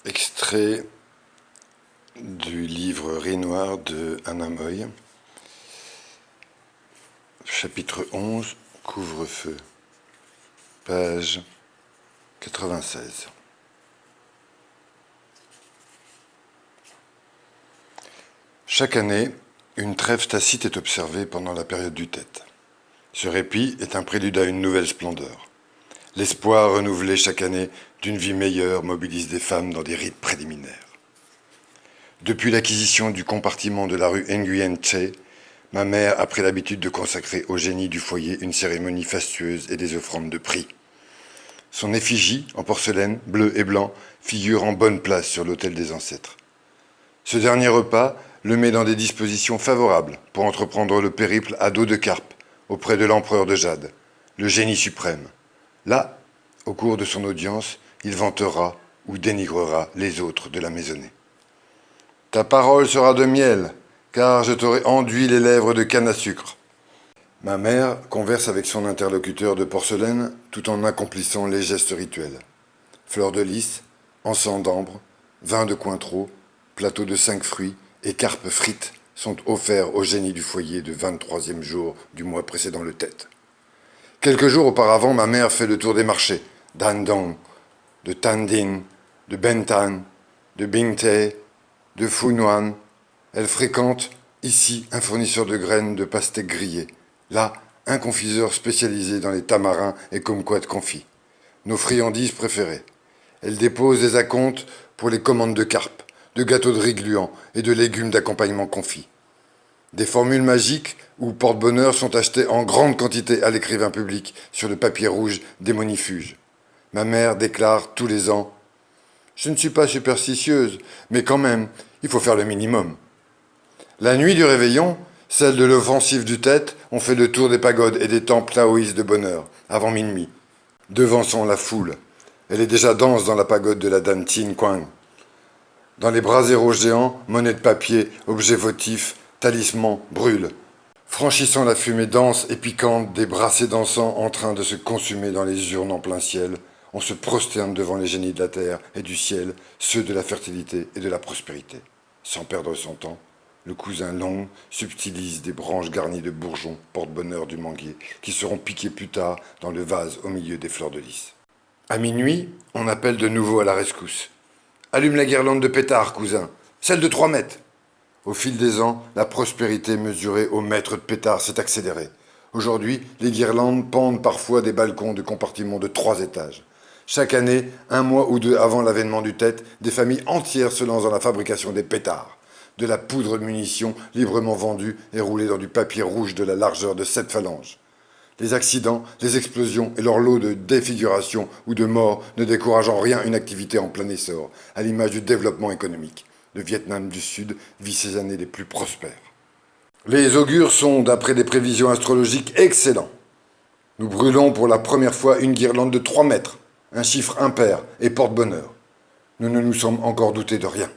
Extrait du livre Riz noir de Anna Moy, chapitre 11, Couvre-feu, page 96. Chaque année, une trêve tacite est observée pendant la période du Tête. Ce répit est un prélude à une nouvelle splendeur. L'espoir renouvelé chaque année d'une vie meilleure mobilise des femmes dans des rites préliminaires. Depuis l'acquisition du compartiment de la rue Nguyen Tse, ma mère a pris l'habitude de consacrer au génie du foyer une cérémonie fastueuse et des offrandes de prix. Son effigie, en porcelaine, bleu et blanc, figure en bonne place sur l'autel des ancêtres. Ce dernier repas le met dans des dispositions favorables pour entreprendre le périple à dos de carpe auprès de l'empereur de Jade, le génie suprême. Là, au cours de son audience, il vantera ou dénigrera les autres de la maisonnée. Ta parole sera de miel, car je t'aurai enduit les lèvres de canne à sucre. Ma mère converse avec son interlocuteur de porcelaine tout en accomplissant les gestes rituels. Fleurs de lys, encens d'ambre, vin de Cointreau, plateau de 5 fruits et carpes frites sont offerts au génie du foyer de 23e jour du mois précédant le Tête. Quelques jours auparavant, ma mère fait le tour des marchés, d'Andong, de Tandin, de Bentan, de Bingtae, de Funuan. Elle fréquente ici un fournisseur de graines de pastèques grillées, là un confiseur spécialisé dans les tamarins et kumquats confits, nos friandises préférées. Elle dépose des acomptes pour les commandes de carpes, de gâteaux de riz gluants et de légumes d'accompagnement confits. Des formules magiques ou porte-bonheur sont achetées en grande quantité à l'écrivain public sur le papier rouge démonifuge. Ma mère déclare tous les ans « Je ne suis pas superstitieuse, mais quand même, il faut faire le minimum. » La nuit du réveillon, celle de l'offensive du Tête, on fait le tour des pagodes et des temples taoïstes de bonheur, avant minuit, devançant la foule. Elle est déjà dense dans la pagode de la dame Tin Quang. Dans les braséros géants, monnaies de papier, objets votifs, talismans brûlent, franchissant la fumée dense et piquante des brassées d'encens en train de se consumer dans les urnes en plein ciel. On se prosterne devant les génies de la terre et du ciel, ceux de la fertilité et de la prospérité. Sans perdre son temps, le cousin Long subtilise des branches garnies de bourgeons, porte-bonheur du manguier, qui seront piqués plus tard dans le vase au milieu des fleurs de lys. À minuit, on appelle de nouveau à la rescousse. Allume la guirlande de pétards, cousin, celle de 3 mètres. Au fil des ans, la prospérité mesurée au mètre de pétard s'est accélérée. Aujourd'hui, les guirlandes pendent parfois des balcons de compartiments de 3 étages. Chaque année, 1 mois ou 2 avant l'avènement du Tête, des familles entières se lancent dans la fabrication des pétards. De la poudre de munitions librement vendue et roulée dans du papier rouge de la largeur de 7 phalanges. Les accidents, les explosions et leur lot de défiguration ou de mort ne découragent en rien une activité en plein essor, à l'image du développement économique. Le Vietnam du Sud vit ses années les plus prospères. Les augures sont, d'après des prévisions astrologiques, excellents. Nous brûlons pour la première fois une guirlande de 3 mètres, un chiffre impair et porte-bonheur. Nous ne nous sommes encore doutés de rien.